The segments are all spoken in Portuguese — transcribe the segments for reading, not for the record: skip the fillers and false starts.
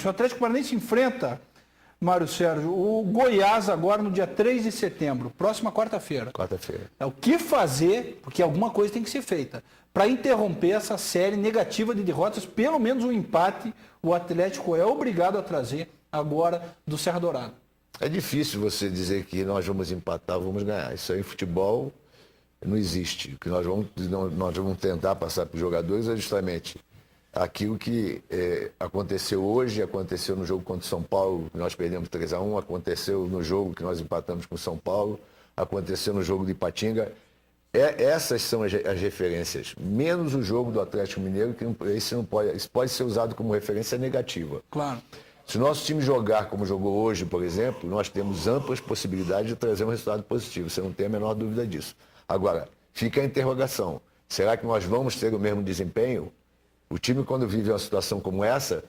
O Atlético Paranaense enfrenta, Mário Sérgio, o Goiás agora no dia 3 de setembro, próxima quarta-feira. Quarta-feira. É o que fazer, porque alguma coisa tem que ser feita, para interromper essa série negativa de derrotas, pelo menos um empate, o Atlético é obrigado a trazer agora do Serra Dourada. É difícil você dizer que nós vamos empatar, vamos ganhar. Isso aí em futebol não existe. O que nós vamos tentar passar para os jogadores é justamente aquilo que aconteceu hoje, aconteceu no jogo contra o São Paulo, que nós perdemos 3-1, aconteceu no jogo que nós empatamos com o São Paulo, aconteceu no jogo de Ipatinga. Essas são as referências, menos o jogo do Atlético Mineiro, que isso pode ser usado como referência negativa. Claro. Se o nosso time jogar como jogou hoje, por exemplo, nós temos amplas possibilidades de trazer um resultado positivo, você não tem a menor dúvida disso. Agora, fica a interrogação, será que nós vamos ter o mesmo desempenho? O time, quando vive uma situação como essa,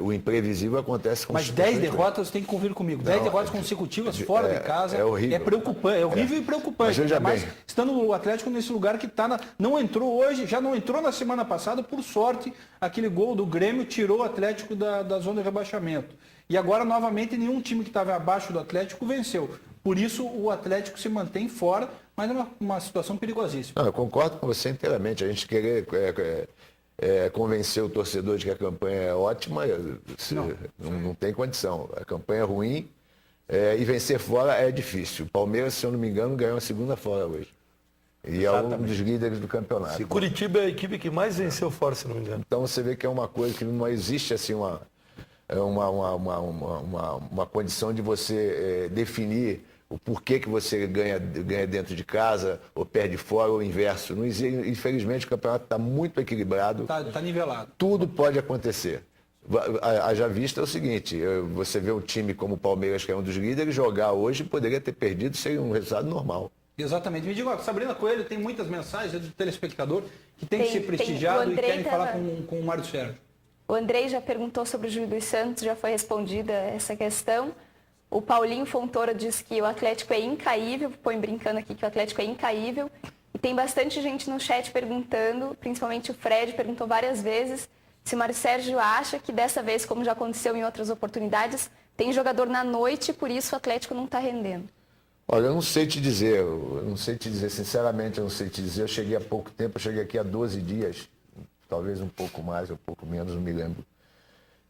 o imprevisível acontece com Mas 10 derrotas, tem que convir comigo. 10 derrotas consecutivas fora de casa é horrível. É preocupante, é horrível e preocupante. Mas estando o Atlético nesse lugar que está não entrou hoje, já não entrou na semana passada, por sorte, aquele gol do Grêmio tirou o Atlético da zona de rebaixamento. E agora, novamente, nenhum time que estava abaixo do Atlético venceu. Por isso, o Atlético se mantém fora, mas é uma situação perigosíssima. Não, eu concordo com você inteiramente. A gente querer convencer o torcedor de que a campanha é ótima, não tem condição. A campanha é ruim e vencer fora é difícil. O Palmeiras, se eu não me engano, ganhou a segunda fora hoje. E é um dos líderes do campeonato. E Curitiba é a equipe que mais venceu fora, se não me engano. Então você vê que é uma coisa que não existe assim uma condição de você definir o porquê que você ganha dentro de casa, ou perde fora, ou o inverso. Não existe, infelizmente, o campeonato está muito equilibrado. Está nivelado. Tudo pode acontecer. Haja vista é o seguinte, você vê um time como o Palmeiras, que é um dos líderes, jogar hoje, poderia ter perdido sem um resultado normal. Exatamente. Me diga, Sabrina Coelho, tem muitas mensagens do telespectador que tem que ser prestigiado e querem falar com o Mário Sérgio. O Andrei já perguntou sobre o Júlio dos Santos, já foi respondida essa questão. O Paulinho Fontoura diz que o Atlético é incaível, põe brincando aqui que o Atlético é incaível. E tem bastante gente no chat perguntando, principalmente o Fred perguntou várias vezes, se o Mário Sérgio acha que dessa vez, como já aconteceu em outras oportunidades, tem jogador na noite e por isso o Atlético não está rendendo. Olha, eu não sei te dizer, sinceramente eu não sei te dizer. Eu cheguei há pouco tempo, eu cheguei aqui há 12 dias, talvez um pouco mais, um pouco menos, não me lembro.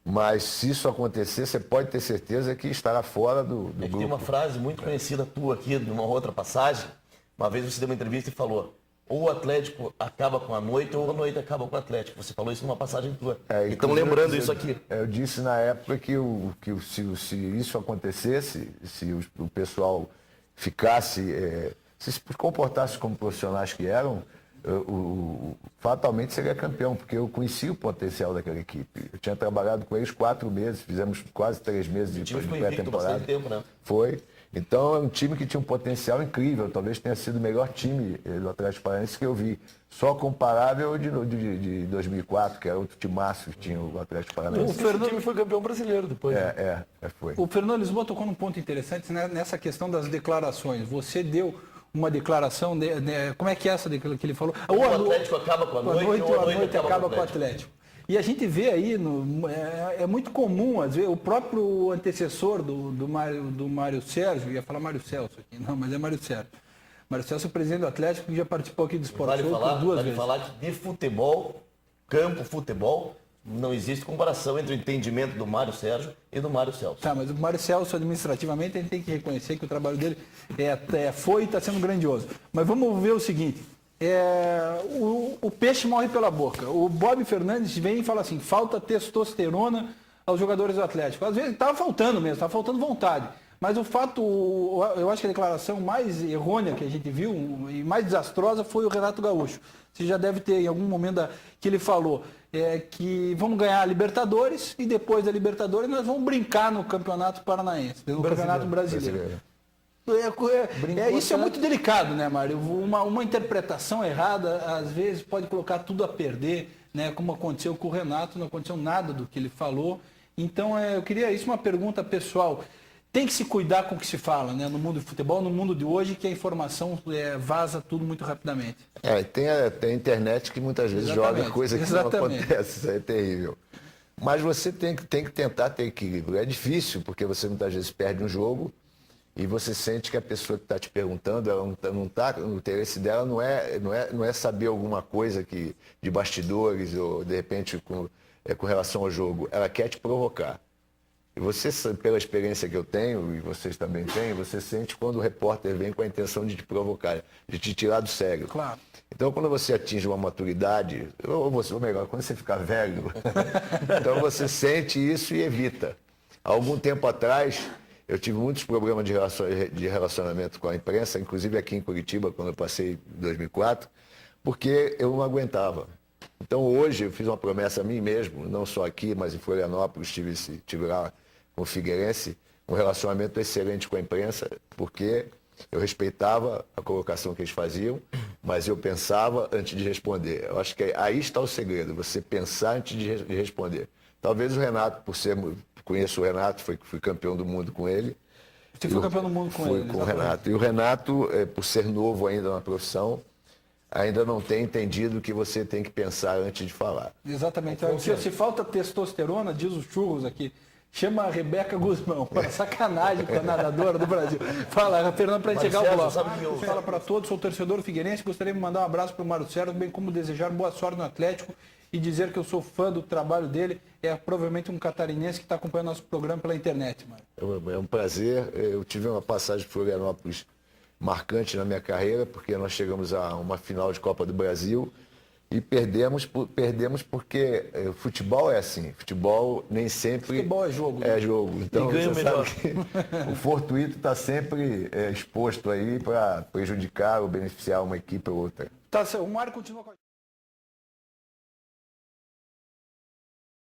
Mas se isso acontecer, você pode ter certeza que estará fora do grupo. Tem uma frase muito conhecida tua aqui, de uma outra passagem. Uma vez você deu uma entrevista e falou: ou o Atlético acaba com a noite, ou a noite acaba com o Atlético. Você falou isso numa passagem tua. Então lembrando isso aqui. Eu disse na época que se isso acontecesse, se o pessoal ficasse, se comportasse como profissionais que eram, fatalmente seria campeão, porque eu conhecia o potencial daquela equipe. Eu tinha trabalhado com eles 4 meses, fizemos quase 3 meses de pré-temporada. Né? Foi. Então é um time que tinha um potencial incrível, talvez tenha sido o melhor time do Atlético Paranaense que eu vi. Só comparável de 2004, que era outro timaço que tinha o Atlético Paranaense. O time foi campeão brasileiro depois. Foi. O Fernando Lisboa tocou num ponto interessante, né, nessa questão das declarações. Você deu uma declaração, como é que é essa que ele falou? O Atlético acaba com a noite, ou a noite acaba com o Atlético. E a gente vê aí, é muito comum, às vezes, o próprio antecessor do Mário Sérgio, ia falar Mário Celso aqui, não, mas é Mário Sérgio. Mário Celso é o presidente do Atlético, que já participou aqui do Sport Show por 2 vezes. Falar que de futebol, futebol, não existe comparação entre o entendimento do Mário Sérgio e do Mário Celso. Tá, mas o Mário Celso, administrativamente, a gente tem que reconhecer que o trabalho dele foi e está sendo grandioso. Mas vamos ver o seguinte, o peixe morre pela boca. O Bob Fernandes vem e fala assim, falta testosterona aos jogadores do Atlético. Às vezes estava faltando mesmo, estava faltando vontade. Mas o fato, eu acho que a declaração mais errônea que a gente viu e mais desastrosa foi o Renato Gaúcho. Você já deve ter em algum momento que ele falou que vamos ganhar a Libertadores e depois da Libertadores nós vamos brincar no Campeonato Paranaense, no Campeonato Brasileiro. Isso é muito delicado, né, Mário? Uma interpretação errada, às vezes, pode colocar tudo a perder, né? Como aconteceu com o Renato, não aconteceu nada do que ele falou. Então, eu queria uma pergunta pessoal. Tem que se cuidar com o que se fala, né? No mundo do futebol, no mundo de hoje, que a informação vaza tudo muito rapidamente. Tem a internet que muitas vezes joga coisa que não acontece, isso é terrível. Mas você tem que tentar ter equilíbrio. É difícil, porque você muitas vezes perde um jogo e você sente que a pessoa que está te perguntando, ela não tá, o interesse dela não é saber alguma coisa de bastidores ou, de repente, com relação ao jogo. Ela quer te provocar. E você, pela experiência que eu tenho, e vocês também têm, você sente quando o repórter vem com a intenção de te provocar, de te tirar do sério. Claro. Então, quando você atinge uma maturidade, ou melhor, quando você fica velho, então você sente isso e evita. Há algum tempo atrás, eu tive muitos problemas de relacionamento com a imprensa, inclusive aqui em Curitiba, quando eu passei em 2004, porque eu não aguentava. Então, hoje, eu fiz uma promessa a mim mesmo, não só aqui, mas em Florianópolis, estive lá com o Figueirense, um relacionamento excelente com a imprensa, porque eu respeitava a colocação que eles faziam, mas eu pensava antes de responder. Eu acho que aí está o segredo, você pensar antes de responder. Talvez o Renato, conheço o Renato, fui campeão do mundo com ele. Você foi campeão do mundo com ele? Fui com o Renato. E o Renato, por ser novo ainda na profissão, ainda não tem entendido que você tem que pensar antes de falar. Exatamente. Se falta testosterona, diz os churros aqui, chama a Rebeca Guzmão, para sacanagem com a nadadora do Brasil. Fala, Fernando, para chegar ao bloco. Fala para todos, sou torcedor figueirense, gostaria de mandar um abraço para o Mário Sérgio, bem como desejar boa sorte no Atlético e dizer que eu sou fã do trabalho dele. É provavelmente um catarinense que está acompanhando nosso programa pela internet. Mário. É um prazer. Eu tive uma passagem por Florianópolis marcante na minha carreira, porque nós chegamos a uma final de Copa do Brasil e perdemos porque futebol é assim, futebol nem sempre... Futebol é jogo. É jogo. Então, E ganha o melhor. O fortuito está sempre exposto aí para prejudicar ou beneficiar uma equipe ou outra. Tá, o Mário continua com a